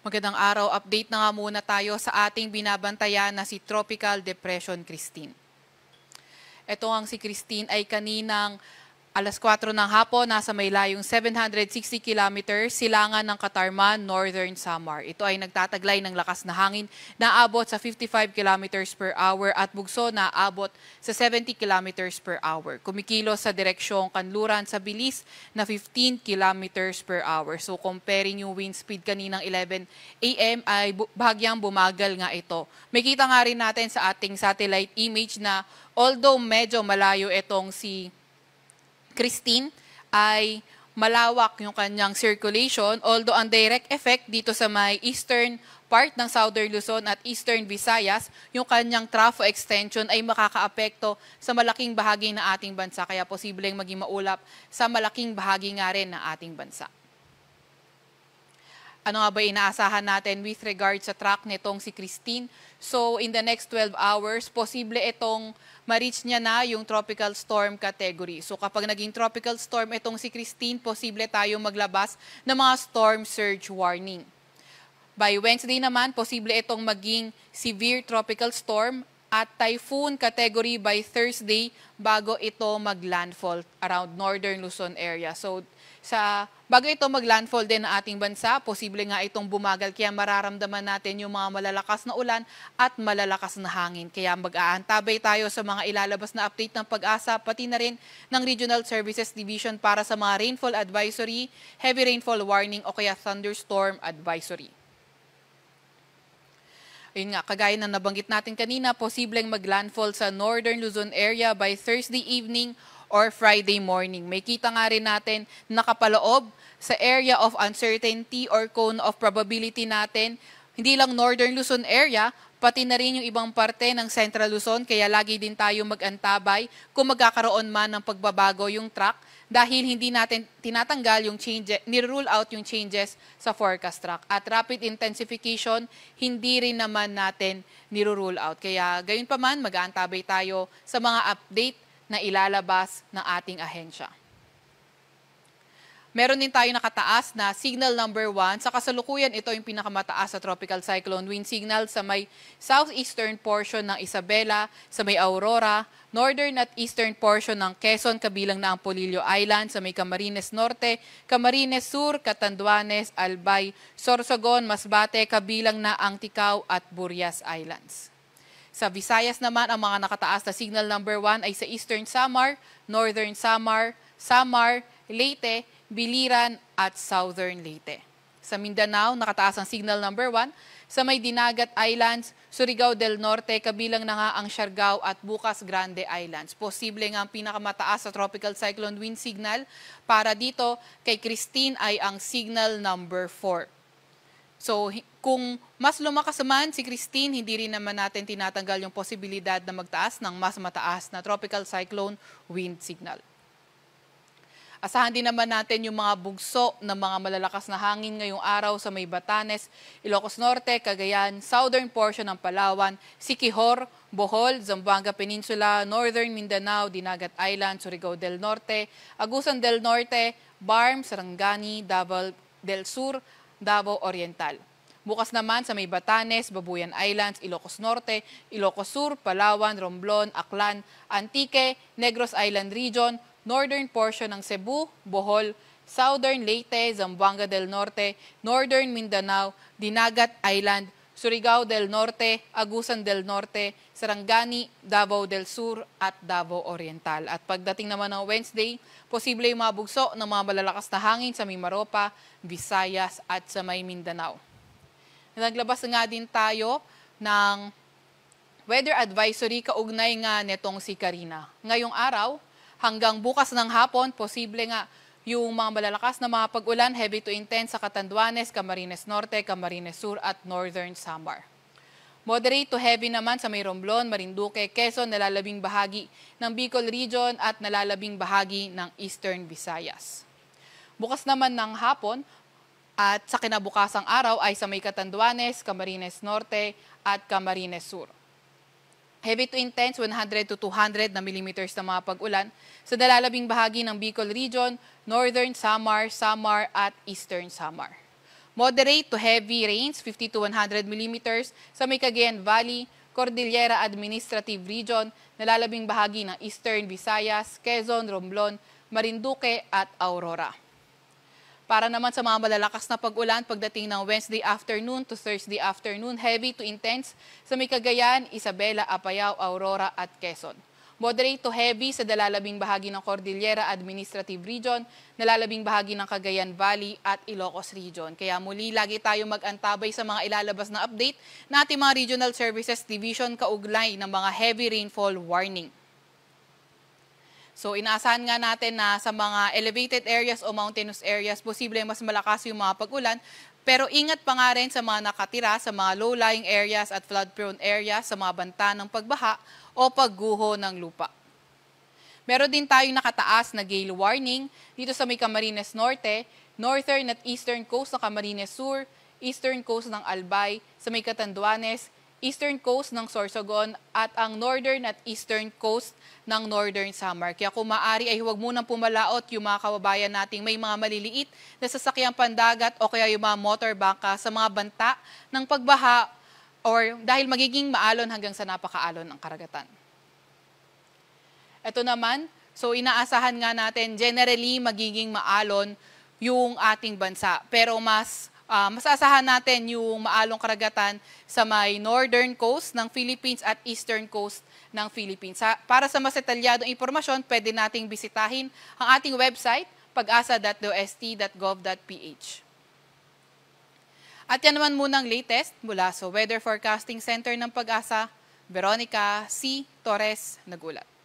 Magandang araw. Update na nga muna tayo sa ating binabantayan na si Tropical Depression Christine. Ito ang si Christine ay kaninang alas 4 ng hapon, nasa may layong 760 kilometers, silangan ng Katarman, Northern Samar. Ito ay nagtataglay ng lakas na hangin na abot sa 55 kilometers per hour at bugso na abot sa 70 kilometers per hour. Kumikilos sa direksyong kanluran sa bilis na 15 kilometers per hour. So comparing yung wind speed kaninang 11 AM ay bahagyang bumagal nga ito. May kita nga rin natin sa ating satellite image na although medyo malayo itong si Christine ay malawak yung kanyang circulation, although ang direct effect dito sa may eastern part ng Southern Luzon at Eastern Visayas, yung kanyang trough extension ay makakaapekto sa malaking bahagi ng ating bansa, kaya posibleng maging maulap sa malaking bahagi nga rin ng ating bansa. Ano nga ba inaasahan natin with regard sa track nitong si Christine? So in the next 12 hours, posible itong ma-reach niya na yung tropical storm category. So kapag naging tropical storm itong si Christine, posible tayong maglabas ng mga storm surge warning. By Wednesday naman, posible itong maging severe tropical storm at typhoon category by Thursday bago ito maglandfall around northern Luzon area. So bago ito maglandfall din ng ating bansa, posible nga itong bumagal, kaya mararamdaman natin yung mga malalakas na ulan at malalakas na hangin. Kaya mag-aantabay tayo sa mga ilalabas na update ng Pag-asa, pati na rin ng Regional Services Division para sa mga rainfall advisory, heavy rainfall warning o kaya thunderstorm advisory. Ayun nga, kagaya na nabanggit natin kanina, posibleng maglandfall sa northern Luzon area by Thursday evening or Friday morning. May kita nga rin natin nakapaloob sa area of uncertainty or cone of probability natin, hindi lang northern Luzon area, pati na rin yung ibang parte ng Central Luzon, kaya lagi din tayo mag-antabay kung magkakaroon man ng pagbabago yung track dahil hindi natin tinatanggal yung changes, nirule out yung changes sa forecast track. At rapid intensification, hindi rin naman natin nirule out. Kaya gayon pa man, mag-aantabay tayo sa mga update na ilalabas ng ating ahensya. Meron din tayo nakataas na signal number 1. Sa kasalukuyan, ito yung pinakamataas sa tropical cyclone wind signal sa may southeastern portion ng Isabela, sa may Aurora, northern at eastern portion ng Quezon, kabilang na ang Polillo Island, sa may Camarines Norte, Camarines Sur, Catanduanes, Albay, Sorsogon, Masbate, kabilang na ang Ticao at Burias Islands. Sa Visayas naman, ang mga nakataas na signal number 1 ay sa Eastern Samar, Northern Samar, Samar, Leyte, Biliran at Southern Leyte. Sa Mindanao, nakataas ang signal number 1 sa may Dinagat Islands, Surigao del Norte, kabilang na nga ang Siargao at Bukas Grande Islands. Posible nga ang pinakamataas sa tropical cyclone wind signal para dito kay Christine ay ang signal number 4. So, kung mas lumakas naman si Christine, hindi rin naman natin tinatanggal yung posibilidad na magtaas ng mas mataas na tropical cyclone wind signal. Asahan din naman natin yung mga bugso ng mga malalakas na hangin ngayong araw sa may Batanes, Ilocos Norte, Cagayan, southern portion ng Palawan, Siquijor, Bohol, Zamboanga Peninsula, Northern Mindanao, Dinagat Island, Surigao del Norte, Agusan del Norte, Barm, Sarangani, Davao del Sur, Davao Oriental. Bukas naman sa may Batanes, Babuyan Islands, Ilocos Norte, Ilocos Sur, Palawan, Romblon, Aklan, Antique, Negros Island Region, northern portion ng Cebu, Bohol, southern Leyte, Zamboanga del Norte, northern Mindanao, Dinagat Island, Surigao del Norte, Agusan del Norte, Sarangani, Davao del Sur at Davao Oriental. At pagdating naman ng Wednesday, posible yung mabugso ng mga malalakas na hangin sa Mimaropa, Visayas at sa may Mindanao. Naglabas nga din tayo ng weather advisory kaugnay nga netong si Karina. Ngayong araw, hanggang bukas ng hapon, posible nga yung mga malalakas na mga pag-ulan, heavy to intense sa Catanduanes, Camarines Norte, Camarines Sur at Northern Samar. Moderate to heavy naman sa may Romblon, Marinduque, Quezon, nalalabing bahagi ng Bicol Region at nalalabing bahagi ng Eastern Visayas. Bukas naman ng hapon at sa kinabukasang araw ay sa may Catanduanes, Camarines Norte at Camarines Sur. Heavy to intense, 100 to 200 na millimeters na mga pag-ulan sa nalalabing bahagi ng Bicol Region, Northern Samar, Samar at Eastern Samar. Moderate to heavy rains, 50 to 100 millimeters sa may Cagayan Valley, Cordillera Administrative Region, nalalabing bahagi ng Eastern Visayas, Quezon, Romblon, Marinduque at Aurora. Para naman sa mga malalakas na pag-ulan pagdating ng Wednesday afternoon to Thursday afternoon, heavy to intense sa may Cagayan, Isabela, Apayao, Aurora at Quezon. Moderate to heavy sa nalalabing bahagi ng Cordillera Administrative Region, nalalabing bahagi ng Cagayan Valley at Ilocos Region. Kaya muli, lagi tayo mag-antabay sa mga ilalabas na update na ating mga Regional Services Division kaugnay ng mga heavy rainfall warning. So inaasahan nga natin na sa mga elevated areas o mountainous areas, posible mas malakas yung mga pag-ulan. Pero ingat pa nga rin sa mga nakatira sa mga low-lying areas at flood-prone areas sa mga banta ng pagbaha o pagguho ng lupa. Meron din tayong nakataas na gale warning dito sa may Camarines Norte, northern at eastern coast ng Camarines Sur, eastern coast ng Albay, sa may Catanduanes, eastern coast ng Sorsogon at ang northern at eastern coast ng Northern Samar. Kaya kung maaari ay huwag munang pumalaot yung mga kababayan nating may mga maliliit na sasakyang pandagat o kaya yung mga motor bangka sa mga banta ng pagbaha or dahil magiging maalon hanggang sa napakaalon ang karagatan. Ito naman, so inaasahan nga natin generally magiging maalon yung ating bansa. Pero mas asahan natin yung maalong karagatan sa may northern coast ng Philippines at eastern coast ng Philippines. Para sa mas detalyadong impormasyon, pwede nating bisitahin ang ating website, pag-asa.dost.gov.ph. At yan naman munang latest mula sa Weather Forecasting Center ng Pag-asa, Veronica C. Torres nagulat.